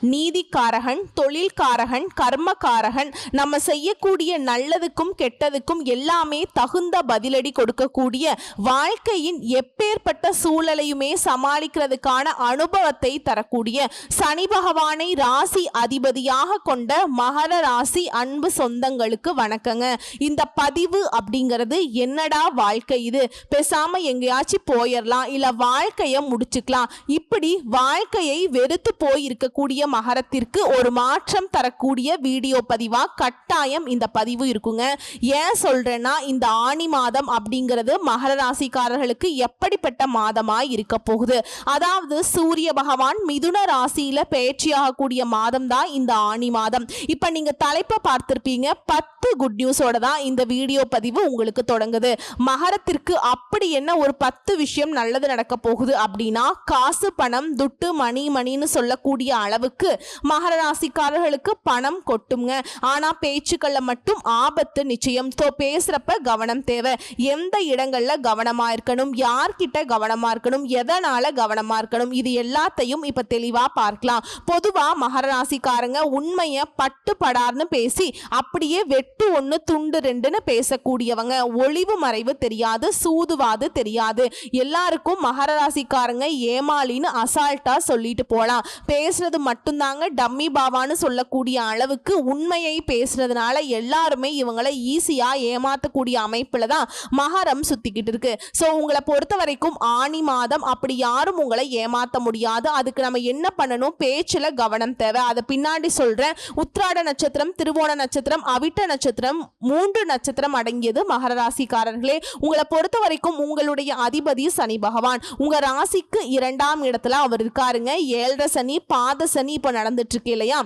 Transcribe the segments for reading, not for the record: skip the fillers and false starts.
நீதிக்காரகன், தொழில்காரகன், கர்மக்காரகன். நம்ம செய்யக்கூடிய நல்லதுக்கும் கெட்டதுக்கும் எல்லாமே தகுந்த பதிலடி கொடுக்கக்கூடிய, வாழ்க்கையின் எப்பேற்பட்ட சூழலையுமே சமாளிக்கிறதுக்கான அனுபவத்தை தரக்கூடிய சனி பகவானை ராசி அதிபதியாக கொண்ட மகர ராசி அன்பு சொந்தங்களுக்கு வணக்கங்க. இந்த பதிவு அப்படிங்கிறது என்னடா வாழ்க்கை இது, பேசாம எங்கேயாச்சும் போயிடலாம், இல்ல வாழ்க்கைய முடிச்சுக்கலாம், இப்படி வாழ்க்கையை வெறுத்து போய் இருக்கக்கூடிய மகரத்திற்கு ஒரு மாற்றம் தரக்கூடிய வீடியோ பதிவா கட்டாயம் இந்த பதிவு இருக்குங்க. ஏன் சொல்றேன்னா, இந்த ஆனி மாதம் அப்படிங்கிறது மகர ராசிக்காரர்களுக்கு எப்படிப்பட்ட மாதமாய் இருக்க போகுது. அதாவது சூரிய பகவான் மிதுன ராசியில பயிற்சியாகக்கூடிய மாதம் தான் இந்த ஆனி மாதம். இப்ப நீங்க தலைப்பை பார்த்திருப்பீங்க, 10 குட் நியூஸோட தான் இந்த வீடியோ பதிவு உங்களுக்கு தொடங்குது. மகரத்திற்கு அப்படி என்ன ஒரு 10 விஷயம் நல்லது நடக்க போகுது அப்படின்னா, காசு பணம் துட்டு மணின்னு சொல்லக்கூடிய அளவுக்கு மகர ராசிக்காரர்களுக்கு பணம் கொட்டுங்க. ஆனா பேச்சுக்கள்ல மட்டும் ஆபத்து நிச்சயம். பேசுறப்ப கவனம் தேவை. எந்த இடங்கள்ல கவனமா இருக்கணும், யார்கிட்ட கவனமா இருக்கணும், எதனால கவனமா இருக்கணும், இது எல்லாத்தையும் இப்ப தெளிவா பார்க்கலாம். பொதுவா மகர ராசிக்காரங்க உண்மைய பட்டு படார்னு பேசி அப்படியே வெட்டு ஒண்ணு துண்டு ரெண்டுன்னு பேசக்கூடியவங்க. ஒளிவு மறைவு தெரியாது, சூதுவாது தெரியாது. எல்லாருக்கும் மகர ராசிக்காரங்க ஏமாளின்னு அசால்ட்டா சொல்லிட்டு போலாம். பேசுறது மட்டும்தாங்க டம்மி பாவான்னு சொல்லக்கூடிய அளவுக்கு உண்மையை பேசுறதுனால எல்லாருமே இவங்களை ஈஸியா ஏமாத்தக்கூடிய அமைப்புல தான் மகரம் சுத்திக்கிட்டு இருக்கு. சோ உங்களை பொறுத்த வரைக்கும் ஆனி மாதம் அப்படி யாரும் உங்களை ஏமாத்த முடியாது. அதுக்கு நம்ம என்ன பண்ணணும், பேச்சுல கவனம் தேவை. அதை பின்னாடி சொல்றேன். உத்திராட நட்சத்திரம், திருவோண நட்சத்திரம், அவிட்ட நட்சத்திரம், 3 நட்சத்திரம் அடங்கியது மகர ராசிக்காரர்களே. உங்களை பொறுத்த வரைக்கும் உங்களுடைய அதிபதி சனி பகவான் உங்க ராசிக்கு 2ஆம் இடத்துல அவர் இருக்காருங்க. 7.5 சனி, பாத சனி இப்ப நடந்துட்டு இருக்கு இல்லையா.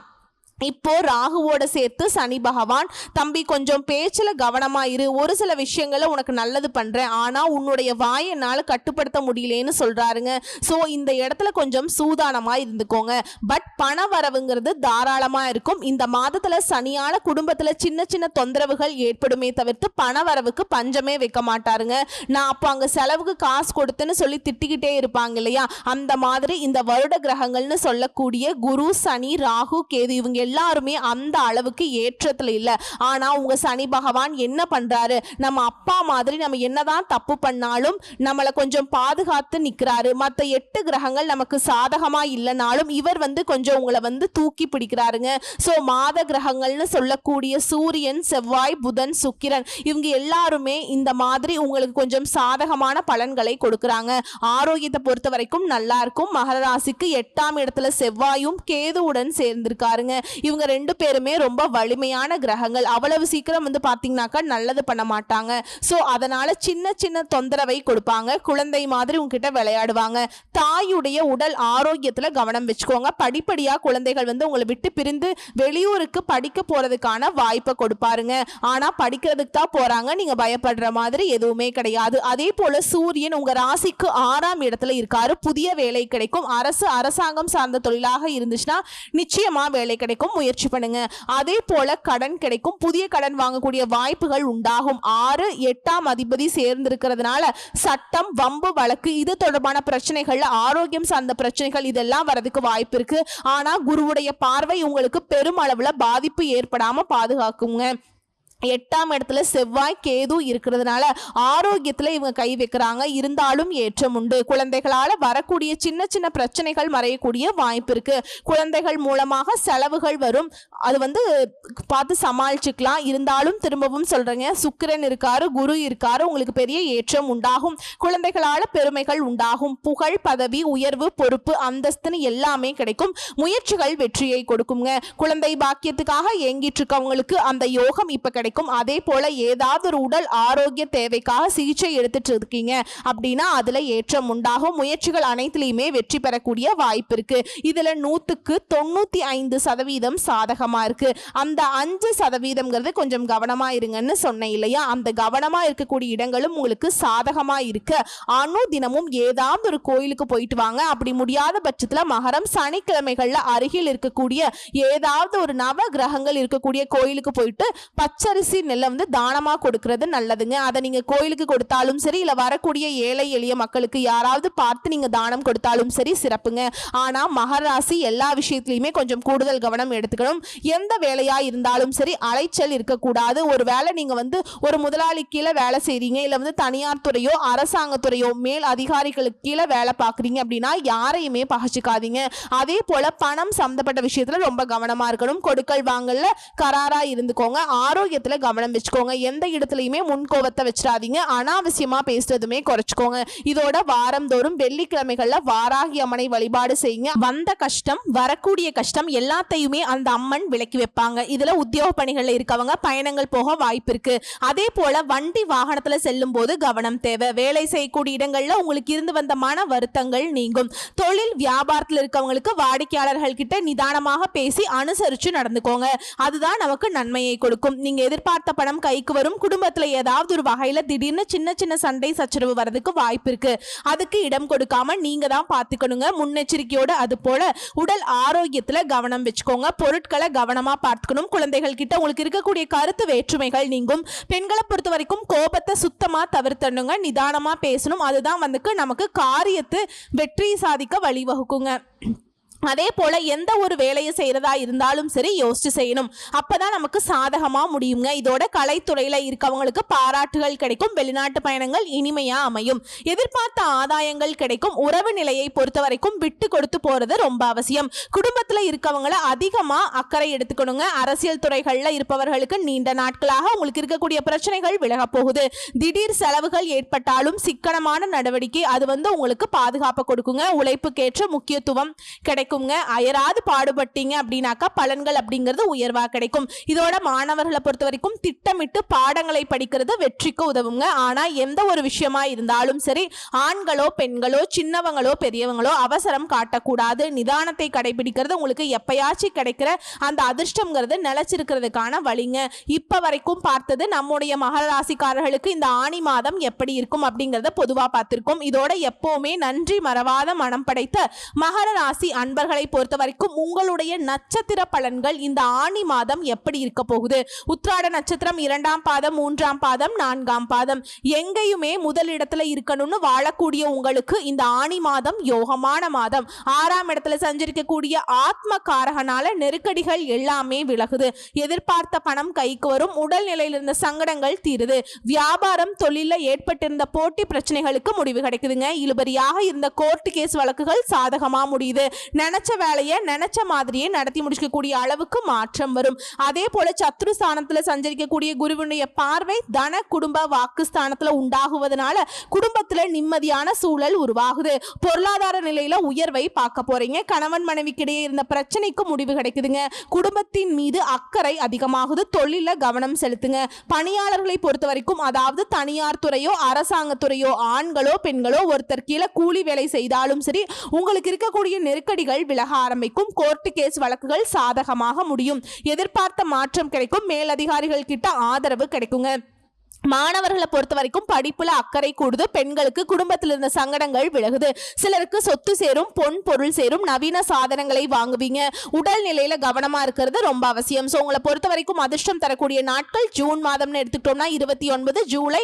இப்போ ராகுவோட சேர்த்து சனி பகவான், தம்பி கொஞ்சம் பேச்சுல கவனமா இரு, ஒரு சில விஷயங்களை உனக்கு நல்லது பண்றேன், ஆனா உன்னுடைய வாயை என்னால கட்டுப்படுத்த முடியலன்னு சொல்றாருங்க. சோ இந்த இடத்துல கொஞ்சம் சூதானமா இருந்துக்கோங்க. பட் பண வரவுங்கிறது தாராளமா இருக்கும். இந்த மாதத்துல சனியால குடும்பத்துல சின்ன சின்ன தொந்தரவுகள் ஏற்படுமே தவிர்த்து பண வரவுக்கு பஞ்சமே வைக்க மாட்டாருங்க. நான் அப்போ அங்க செலவுக்கு காசு கொடுத்தேன்னு சொல்லி திட்டிக்கிட்டே இருப்பாங்க இல்லையா, அந்த மாதிரி இந்த வருட கிரகங்கள்னு சொல்லக்கூடிய குரு, சனி, ராகு, கேது இவங்க எல்லாருமே அந்த அளவுக்கு ஏற்றத்துல இல்ல. ஆனா உங்க சனி பகவான் என்ன பண்றாரு, நம்ம அப்பா மாதிரி நம்ம என்னதான் தப்பு பண்ணாலும் நம்மளை கொஞ்சம் பாதுகாத்து நிக்கிறாரு. மற்ற 8 கிரகங்கள் நமக்கு சாதகமா இல்லைனாலும் இவர் கொஞ்சம் உங்களை தூக்கி பிடிக்கிறாருங்க. சோ மாத கிரகங்கள்னு சொல்லக்கூடிய சூரியன், செவ்வாய், புதன், சுக்கிரன் இவங்க எல்லாருமே இந்த மாதிரி உங்களுக்கு கொஞ்சம் சாதகமான பலன்களை கொடுக்கறாங்க. ஆரோக்கியத்தை பொறுத்த வரைக்கும் நல்லா இருக்கும். மகர ராசிக்கு 8ஆம் இடத்துல செவ்வாயும் கேதுவுடன் சேர்ந்திருக்காருங்க. இவங்க 2 பேருமே ரொம்ப வலிமையான கிரகங்கள். அவ்வளவு சீக்கிரம் பாத்தீங்கன்னாக்கா நல்லது பண்ண மாட்டாங்க. சோ அதனால சின்ன சின்ன தொந்தரவை கொடுப்பாங்க. குழந்தை மாதிரி உங்ககிட்ட விளையாடுவாங்க. தாயுடைய உடல் ஆரோக்கியத்துல கவனம் வச்சுக்கோங்க. படிப்படியா குழந்தைகள் உங்களை விட்டு பிரிந்து வெளியூருக்கு படிக்க போறதுக்கான வாய்ப்பை கொடுப்பாருங்க. ஆனா படிக்கிறதுக்கு தான் போறாங்க, நீங்க பயப்படுற மாதிரி எதுவுமே கிடையாது. அதே போல சூரியன் உங்க ராசிக்கு 6ஆம் இடத்துல இருக்காரு. புதிய வேலை கிடைக்கும். அரசாங்கம் சார்ந்த தொழிலாக இருந்துச்சுன்னா நிச்சயமா வேலை கிடைக்கும், முயற்சி பண்ணுங்க. அதே போல கடன் கிடைக்கும். புதிய கடன் வாங்கக்கூடிய வாய்ப்புகள் உண்டாகும். 6, 8ஆம் அதிபதி சேர்ந்திருக்கிறதுனால சட்டம், வம்பு, வழக்கு இது தொடர்பான பிரச்சனைகள், ஆரோக்கியம் சார்ந்த பிரச்சனைகள் இதெல்லாம் வரதுக்கு வாய்ப்பு இருக்கு. ஆனா குருவுடைய பார்வை உங்களுக்கு பெருமளவுல பாதிப்பு ஏற்படாம பாதுகாக்குங்க. 8ஆம் இடத்துல செவ்வாய், கேது இருக்கிறதுனால ஆரோக்கியத்துல இவங்க கை வைக்கிறாங்க. இருந்தாலும் ஏற்றம் உண்டு. குழந்தைகளால வரக்கூடிய சின்ன சின்ன பிரச்சனைகள் மறையக்கூடிய வாய்ப்பு இருக்கு. குழந்தைகள் மூலமாக செலவுகள் வரும், அது பார்த்து சமாளிச்சுக்கலாம். இருந்தாலும் திரும்பவும் சொல்றேங்க, சுக்கிரன் இருக்காரு, குரு இருக்காரு, உங்களுக்கு பெரிய ஏற்றம் உண்டாகும். குழந்தைகளால பெருமைகள் உண்டாகும். புகழ், பதவி, உயர்வு, பொறுப்பு, அந்தஸ்துன்னு எல்லாமே கிடைக்கும். முயற்சிகள் வெற்றியை கொடுக்குங்க. குழந்தை பாக்கியத்துக்காக ஏங்கிட்டு இருக்கவங்களுக்கு அந்த யோகம் இப்ப கிடைக்கும். அதே போல ஏதாவது ஒரு உடல் ஆரோக்கிய தேவைக்காக சிகிச்சை எடுத்துட்டு இருக்கீங்க அப்படின்னா அதுல ஏற்றம் உண்டாகும். முயற்சிகள் அனைத்திலுமே வெற்றி பெறக்கூடிய வாய்ப்பு இருக்கு. இதுல 100க்கு 95% சாதகமா இருக்கு. அந்த 5% கொஞ்சம் கவனமா இருங்கன்னு சொன்னேன் இல்லையா, அந்த கவனமா இருக்கக்கூடிய இடங்களும் உங்களுக்கு சாதகமா இருக்கு. தினமும் ஏதாவது ஒரு கோயிலுக்கு போயிட்டு வாங்க. அப்படி முடியாத பட்சத்துல மகரம் சனிக்கிழமைகள்ல அருகில் இருக்கக்கூடிய ஏதாவது ஒரு நவ கிரகங்கள் இருக்கக்கூடிய கோயிலுக்கு போயிட்டு பச்சரிசி பச்சரிசி நெல்லை வந்து தானமா கொடுக்கறது நல்லதுங்க. அதை நீங்க கோயிலுக்கு கொடுத்தாலும் சரி, இல்ல வரக்கூடிய ஏழை எளிய மக்களுக்கு யாராவது பார்த்து நீங்க தானம் கொடுத்தாலும் சரி, சிறப்புங்க. ஆனா மகர ராசி எல்லா விஷயத்திலயுமே கொஞ்சம் கூடுதல் கவனம் எடுத்துக்கணும். எந்த வேலையா இருந்தாலும் சரி அலைச்சல் இருக்கக்கூடாது. ஒரு வேளை நீங்க வந்து ஒரு முதலாளி கீழே வேலை செய்றீங்க, இல்ல வந்து தனியார் துறையோ அரசாங்கத்துறையோ மேல் அதிகாரிகளுக்கு கீழே வேலை பார்க்குறீங்க அப்படின்னா யாரையுமே பகச்சிக்காதீங்க. அதே போல பணம் சம்பந்தப்பட்ட விஷயத்துல ரொம்ப கவனமா இருக்கணும். கொடுக்கல் வாங்கல்ல கராரா இருந்துக்கோங்க. ஆரோக்கியத்துல கவனம் வச்சுக்கோங்க. எந்த இடத்துலயுமே முன்கோபத்தை வச்சிடாதீங்க. அனாவசியமா பேசுறதுமே குறைச்சுக்கோங்க. இதோட வாரந்தோறும் வெள்ளிக்கிழமைகள்ல வாராகி அம்மனை வழிபாடு செய்யுங்க. வந்த கஷ்டம் வரக்கூடிய கஷ்டம் எல்லாத்தையுமே அந்த அம்மன் விலக்கி வைப்பாங்க. இதுல உத்தியோக பணிகள்ல இருக்கவங்க பயணங்கள் போக வாய்ப்பு இருக்கு. அதே போல வண்டி வாகனத்துல செல்லும் போது கவனம் தேவை. வேலை செய்யக்கூடிய இடங்கள்ல உங்களுக்கு இருந்து வந்த மன வருத்தங்கள் நீங்கும். தொழில் வியாபாரத்தில் இருக்கவங்களுக்கு வாடிக்கையாளர்கள் கிட்ட நிதானமாக பேசி அனுசரிச்சு நடந்துக்கோங்க. அதுதான் நமக்கு நன்மையை கொடுக்கும். நீங்க எதிர்பார்த்த பணம் கைக்கு வரும். குடும்பத்துல ஏதாவது ஒரு வகையில திடீர்னு சின்ன சின்ன சண்டை சச்சரவு வரதுக்கு வாய்ப்பு இருக்கு. அதுக்கு இடம் கொடுக்காம நீங்க தான் பாத்துக்கணுங்க. முன்னெச்சரிக்கையோட அது போல உடல் ஆரோக்கியத்துல கவனம் வச்சுக்கோங்க. பொருட்களை கவனமா பார்த்துக்கணும். குழந்தைகள் கிட்ட உங்களுக்கு இருக்கக்கூடிய கருத்து வேற்றுமைகள் நீங்கும். பெண்களை பொறுத்த வரைக்கும் கோபத்தை சுத்தமா தவிர்த்தணுங்க. நிதானமா பேசணும். அதுதான் வந்து நமக்கு காரியத்தை வெற்றி சாதிக்க வழிவகுக்குங்க. அதே போல எந்த ஒரு வேலையை செய்யறதா இருந்தாலும் சரி யோசிச்சு செய்யணும். அப்பதான் நமக்கு சாதகமா முடியுங்க. இதோட கலைத்துறையில இருக்கவங்களுக்கு பாராட்டுகள் கிடைக்கும். வெளிநாட்டு பயணங்கள் இனிமையா அமையும். எதிர்பார்த்த ஆதாயங்கள் கிடைக்கும். உறவு நிலையை பொறுத்த வரைக்கும் விட்டு கொடுத்து போறது ரொம்ப அவசியம். குடும்பத்துல இருக்கவங்கள அதிகமா அக்கறை எடுத்துக்கணுங்க. அரசியல் துறைகள்ல இருப்பவர்களுக்கு நீண்ட நாட்களாக உங்களுக்கு இருக்கக்கூடிய பிரச்சனைகள் விலக போகுது. திடீர் செலவுகள் ஏற்பட்டாலும் சிக்கனமான நடவடிக்கை அது வந்து உங்களுக்கு பாதுகாப்பு கொடுக்குங்க. உழைப்புக்கேற்ற முக்கியத்துவம் கிடைக்கும். அயராது பாடுபட்டீங்க அப்படின்னாக்கா பலன்கள் அப்படிங்கிறது உயர்வா கிடைக்கும். இதோட மாணவர்களை பொறுத்த வரைக்கும் திட்டமிட்டு பாடங்களை படிக்கிறது வெற்றிக்கு உதவுங்க. ஆனா எந்த ஒரு விஷயமா இருந்தாலும் சரி ஆண்களோ பெண்களோ சின்னவங்களோ பெரியவங்களோ அவசரம் காட்டக்கூடாது. நிதானத்தை கடைபிடிக்கிறது உங்களுக்கு எப்பயாச்சும் கிடைக்கிற அந்த அதிர்ஷ்டம்ங்கிறது நிலைச்சிருக்கிறதுக்கான வழிங்க. இப்ப வரைக்கும் பார்த்தது நம்முடைய மகர ராசிக்காரர்களுக்கு இந்த ஆணி மாதம் எப்படி இருக்கும் அப்படிங்கறத பொதுவா பார்த்திருக்கோம். இதோட எப்பவுமே நன்றி மறவாத மனம் படைத்த மகர ராசி அன்பர்களை பொறுத்த வரைக்கும் உங்களுடைய நட்சத்திர பலன்கள் இந்த ஆணி மாதம் எப்படி இருக்க போகுது? உத்திராட நட்சத்திரம் 2ஆம் பாதம் 3ஆம் பாதம் 4ஆம் பாதம் எங்கேயுமே முதலிடத்துல இருக்கணும்னு வாழக்கூடிய உங்களுக்கு இந்த ஆணி மாதம் யோகமான மாதம். 6ஆம் இடத்துல சஞ்சரிக்கக்கூடிய ஆத்ம காரகனால நெருக்கடிகள் எல்லாமே விலகுது. எதிர்பார்த்த பணம் கைக்கு வரும். உடல் நிலையில் இருந்த சங்கடங்கள் தீருது. வியாபாரம் தொழில ஏற்பட்டிருந்த போட்டி பிரச்சனைகளுக்கு முடிவு கிடைக்குதுங்க. இழுபறியாக இருந்த கோர்ட் கேஸ் வழக்குகள் சாதகமா முடியுது. நினைச்ச வேலையை நினைச்ச மாதிரியே நடத்தி முடிக்கக்கூடிய அளவுக்கு மாற்றம் வரும். அதே போல சத்ரு ஸ்தானத்துல சஞ்சரிக்கக்கூடிய குருவினுடைய பார்வை தன குடும்ப வாக்குஸ்தானத்துல உண்டாகுவதனால குடும்பத்துல நிம்மதியான சூழல் உருவாகுது. பொருளாதார நிலையில உயர்வை பார்க்க போறீங்க. கணவன் மனைவிக்கிடையே இருந்த பிரச்சனைக்கு முடிவு கிடைக்குதுங்க. குடும்பத்தின் மீது அக்கறை அதிகமாகுது. தொழில கவனம் செலுத்துங்க. பணியாளர்களை பொறுத்த வரைக்கும் அதாவது தனியார் துறையோ அரசாங்கத்துறையோ ஆண்களோ பெண்களோ ஒருத்தர் கீழே கூலி வேலை செய்தாலும் சரி உங்களுக்கு இருக்கக்கூடிய நெருக்கடிகள் விலக ஆரம்பிக்கும். கோர்ட் கேஸ் வழக்குகள் சாதகமாக முடியும். எதிர்பார்த்த மாற்றம் கிடைக்கும். மேலதிகாரிகள் கிட்ட ஆதரவு கிடைக்குங்க. மாணவர்களை பொறுத்த வரைக்கும் படிப்புல அக்கறை கூடுது. பெண்களுக்கு குடும்பத்தில் இருந்த சங்கடங்கள் விலகுது. சிலருக்கு சொத்து சேரும். பொன் பொருள் சேரும். நவீன சாதனங்களை வாங்குவீங்க. உடல் நிலையில கவனமா இருக்கிறது ரொம்ப அவசியம். சோ உங்களை பொறுத்த வரைக்கும் அதிர்ஷ்டம் தரக்கூடிய நாட்கள் ஜூன் மாதம்னு எடுத்துக்கிட்டோம்னா 29, ஜூலை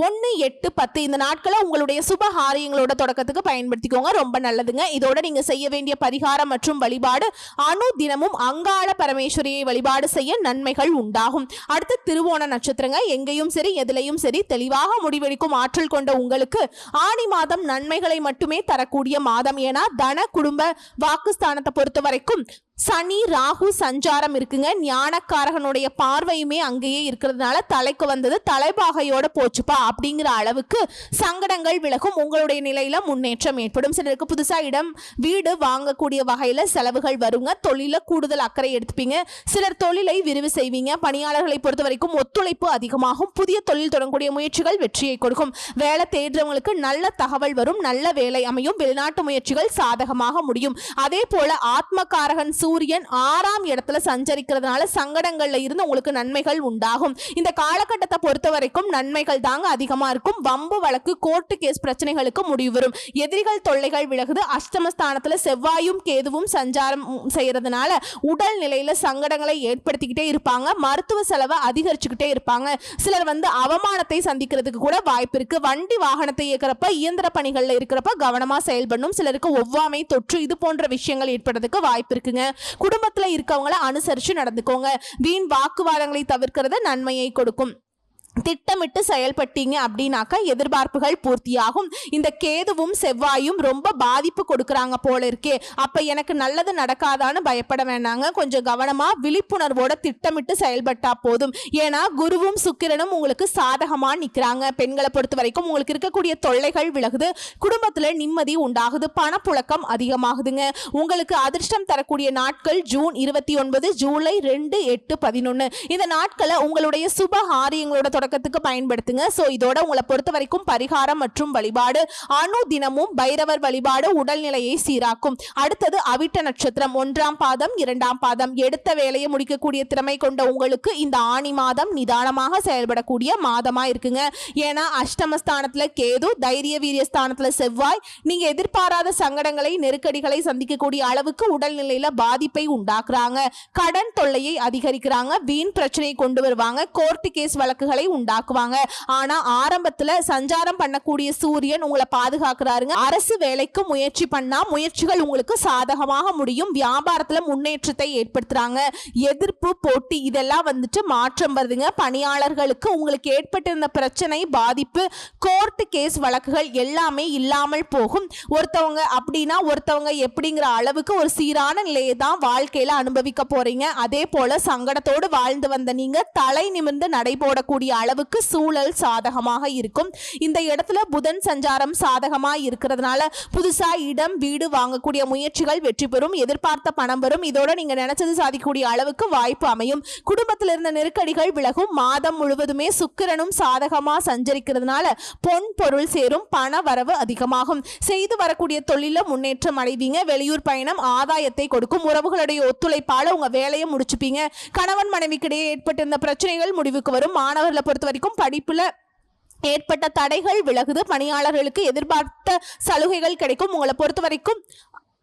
1, 8, 10 இந்த நாட்களை உங்களுடைய சுப காரியங்களோட தொடக்கத்துக்கு பயன்படுத்திக்கோங்க. ரொம்ப நல்லதுங்க. இதோட நீங்க செய்ய வேண்டிய பரிகாரம் மற்றும் வழிபாடு அணு தினமும் அங்காள பரமேஸ்வரியை வழிபாடு செய்ய நன்மைகள் உண்டாகும். அடுத்து திருவோண நட்சத்திரங்க. எங்கேயும் சரி எதிலையும் சரி தெளிவாக முடிவெடுக்கும் ஆற்றல் கொண்ட உங்களுக்கு ஆணி மாதம் நன்மைகளை மட்டுமே தரக்கூடிய மாதம். ஏன்னா தன குடும்ப வாக்குஸ்தானத்தை பொறுத்த வரைக்கும் சனி ராகு சஞ்சாரம் இருக்குங்க. ஞானக்காரகனுடைய பார்வையுமே அங்கேயே இருக்கிறதுனால தலைக்கு வந்தது தலைபாகையோட போச்சுப்பா அப்படிங்கிற அளவுக்கு சங்கடங்கள் விலகும். உங்களுடைய நிலையில முன்னேற்றம் ஏற்படும். சிலருக்கு புதுசா இடம் வீடு வாங்கக்கூடிய வகையில செலவுகள் வருங்க. தொழில கூடுதல் அக்கறை எடுத்துப்பீங்க. சிலர் தொழிலை விரிவு செய்வீங்க. பணியாளர்களை பொறுத்த வரைக்கும் ஒத்துழைப்பு அதிகமாகும். புதிய தொழில் தொடங்கக்கூடிய முயற்சிகள் வெற்றியை கொடுக்கும். வேலை தேடுறவங்களுக்கு நல்ல தகவல் வரும். நல்ல வேலை அமையும். வெளிநாட்டு முயற்சிகள் சாதகமாக முடியும். அதே போல ஆத்மகாரகன் சூரியன் 6ஆம் இடத்துல சஞ்சரிக்கிறதுனால சங்கடங்கள்ல இருந்து உங்களுக்கு நன்மைகள் உண்டாகும். இந்த காலகட்டத்தை பொறுத்த வரைக்கும் நன்மைகள் தாங்க அதிகமா இருக்கும். வம்பு வழக்கு கோர்ட்டு கேஸ் பிரச்சனைகளுக்கு முடிவு வரும். எதிரிகள் தொல்லைகள் விலகுது. அஷ்டமஸ்தானத்துல செவ்வாயும் கேதுவும் சஞ்சாரம் செய்யறதுனால உடல் நிலையில சங்கடங்களை ஏற்படுத்திக்கிட்டே இருப்பாங்க. மருத்துவ செலவை அதிகரிச்சுக்கிட்டே இருப்பாங்க. சிலர் அவமானத்தை சந்திக்கிறதுக்கு கூட வாய்ப்பு இருக்கு. வண்டி வாகனத்தை இயக்கிறப்ப இயந்திர பணிகள்ல இருக்கிறப்ப கவனமா செயல்படணும். சிலருக்கு ஒவ்வாமை தொற்று இது போன்ற விஷயங்கள் ஏற்படுறதுக்கு வாய்ப்பு இருக்குங்க. குடும்பத்துல இருக்கவங்களை அனுசரிச்சு நடந்துக்கோங்க. வீண் வாக்குவாதங்களை தவிர்க்கிறது நன்மையை கொடுக்கும். திட்டமிட்டு செயல்பட்டீங்க அப்படின்னாக்கா எதிர்பார்ப்புகள் பூர்த்தியாகும். இந்த கேதுவும் செவ்வாயும் ரொம்ப பாதிப்பு கொடுக்கறாங்க போல இருக்கே, அப்ப எனக்கு நல்லது நடக்காதான்னு பயப்பட வேண்டாங்க. கொஞ்சம் கவனமா விழிப்புணர்வோட திட்டமிட்டு செயல்பட்டா போதும். ஏன்னா குருவும் சுக்கிரனும் உங்களுக்கு சாதகமா நிக்கிறாங்க. பெண்களை பொறுத்த வரைக்கும் உங்களுக்கு இருக்கக்கூடிய தொல்லைகள் விலகுது. குடும்பத்துல நிம்மதி உண்டாகுது. பணப்புழக்கம் அதிகமாகுதுங்க. உங்களுக்கு அதிர்ஷ்டம் தரக்கூடிய நாட்கள் ஜூன் 29, ஜூலை 2, 8, 11 இந்த நாட்களை உங்களுடைய சுப காரியங்களோட தொடக்கத்துக்கு பயன்படுத்துங்க. சோ இதோட உங்களை பொறுத்த வரைக்கும் பரிகாரம் மற்றும் வழிபாடு அணு தினமும் பைரவர் வழிபாடு உடல்நிலையை சீராக்கும். அடுத்தது அவிட்ட நட்சத்திரம் 1ஆம் பாதம் 2ஆம் பாதம். எடுத்த வேலையை முடிக்கக்கூடிய திறமை கொண்ட உங்களுக்கு இந்த ஆணி மாதம் நிதானமாக செயல்படக்கூடிய மாதமா இருக்குங்க. ஏன்னா அஷ்டமஸ்தானத்துல கேது, தைரிய வீரிய ஸ்தானத்துல செவ்வாய். நீங்க எதிர்பாராத சங்கடங்களை நெருக்கடிகளை சந்திக்கக்கூடிய அளவுக்கு உடல்நிலையில பாதிப்பை உண்டாக்குறாங்க. கடன் தொல்லையை அதிகரிக்கிறாங்க. வீண் பிரச்சனையை கொண்டு வருவாங்க. கோர்ட்டு கேஸ் வழக்குகளை உண்டாக்குவாங்க. ஆனா ஆரம்பத்துல சஞ்சாரம் பண்ணக்கூடிய சூரியன் உங்களை பாதுகாக்கிறாருங்க. அரசு வேலைக்கு முயற்சி பண்ணா முயற்சிகள் உங்களுக்கு சாதகமாக முடியும். வியாபாரத்துல முன்னேற்றத்தை ஏற்படுத்துறாங்க. எதிர்ப்பு போட்டி இதெல்லாம் மாற்றம் வருதுங்க. பணியாளர்களுக்கு உங்களுக்கு ஏற்பட்டிருந்த பிரச்சனை பாதிப்பு கோர்ட்டு கேஸ் வழக்குகள் எல்லாமே இல்லாமல் போகும். ஒருத்தவங்க அப்படின்னா ஒருத்தவங்க எப்படிங்கிற அளவுக்கு ஒரு சீரான நிலையை தான் வாழ்க்கையில அனுபவிக்க போறீங்க. அதே போல சங்கடத்தோடு வாழ்ந்து வந்த நீங்க தலை நிமிர்ந்து நடைபோடக்கூடிய அளவுக்கு சூழல் சாதகமாக இருக்கும். இந்த இடத்துல புதன் சஞ்சாரம் சாதகமாக இருக்கிறதுனால புதுசா இடம் வீடு வாங்கக்கூடிய முயற்சிகள் வெற்றி பெறும். எதிர்பார்த்த பணம் வரும். இதோட நீங்க நினைச்சது சாதிக்கக்கூடிய அளவுக்கு வாய்ப்பு அமையும். குடும்பத்தில் இருந்த நெருக்கடிகள் விலகும். மாதம் முழுவதுமே சுக்கிரனும் சாதகமா சஞ்சரிக்கிறதுனால பொன் பொருள் சேரும். பண வரவு அதிகமாகும். செய்து வரக்கூடிய தொழில முன்னேற்றம் அடைவீங்க. வெளியூர் பயணம் ஆதாயத்தை கொடுக்கும். உறவுகளுடைய ஒத்துழைப்பால உங்க வேலையை முடிச்சுப்பீங்க. கணவன் மனைவிக்கிடையே ஏற்பட்டிருந்த பிரச்சனைகள் முடிவுக்கு வரும். மாணவர்களை பொறுத்த வரைக்கும் படிப்புல ஏற்பட்ட தடைகள் விலகுது. பணியாளர்களுக்கு எதிர்பார்த்த சலுகைகள் கிடைக்கும். உங்களை பொறுத்த வரைக்கும்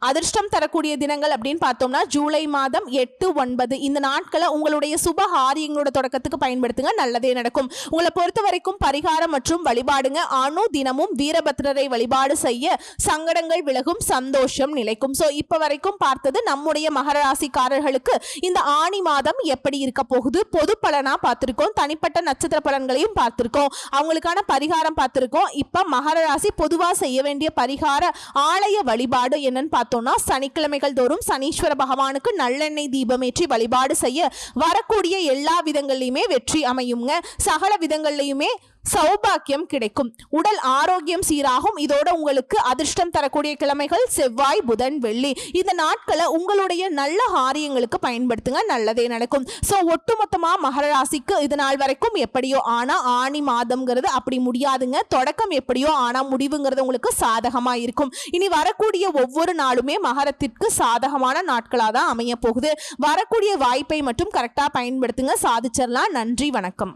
அதிர்ஷ்டம் தரக்கூடிய தினங்கள் அப்படின்னு பார்த்தோம்னா ஜூலை மாதம் 8, 9 இந்த நாட்களை உங்களுடைய சுப காரியங்களோட தொடக்கத்துக்கு பயன்படுத்துங்க. நல்லதே நடக்கும். உங்களை பொறுத்த வரைக்கும் பரிகாரம் மற்றும் வழிபாடுங்க. அணு தினமும் வீரபத்ரரை வழிபாடு செய்ய சங்கடங்கள் விலகும். சந்தோஷம் நிலைக்கும். சோ இப்ப வரைக்கும் பார்த்தது நம்முடைய மகர ராசிக்காரர்களுக்கு இந்த ஆணி மாதம் எப்படி இருக்க போகுது. பொது பலனா பார்த்திருக்கோம். தனிப்பட்ட நட்சத்திர பலன்களையும் பார்த்திருக்கோம். அவங்களுக்கான பரிகாரம் பார்த்திருக்கோம். இப்ப மகர ராசி பொதுவா செய்ய வேண்டிய பரிகார ஆலய வழிபாடு என்னன்னு பார்த்தோம். சனிக்கிழமைகள் தோறும் சனீஸ்வர பகவானுக்கு நல்லெண்ணெய் தீபமேற்றி வழிபாடு செய்ய வரக்கூடிய எல்லா விதங்களிலுமே வெற்றி அமையுங்க. சகல விதங்களிலுமே சௌபாக்கியம் கிடைக்கும். உடல் ஆரோக்கியம் சீராகும். இதோட உங்களுக்கு அதிர்ஷ்டம் தரக்கூடிய கிழமைகள் செவ்வாய், புதன், வெள்ளி. இந்த நாட்களை உங்களுடைய நல்ல காரியங்களுக்கு பயன்படுத்துங்க. நல்லதே நடக்கும். சோ ஒட்டுமொத்தமா மகர ராசிக்கு இது நாள் வரைக்கும் எப்படியோ ஆனா ஆணி மாதம்ங்கிறது அப்படி முடியாதுங்க. தொடக்கம் எப்படியோ ஆனா முடிவுங்கிறது உங்களுக்கு சாதகமா இருக்கும். இனி வரக்கூடிய ஒவ்வொரு நாளுமே மகரத்திற்கு சாதகமான நாட்களா தான் அமைய போகுது. வரக்கூடிய வாய்ப்பை மட்டும் கரெக்டா பயன்படுத்துங்க. சாதிச்சிடலாம். நன்றி, வணக்கம்.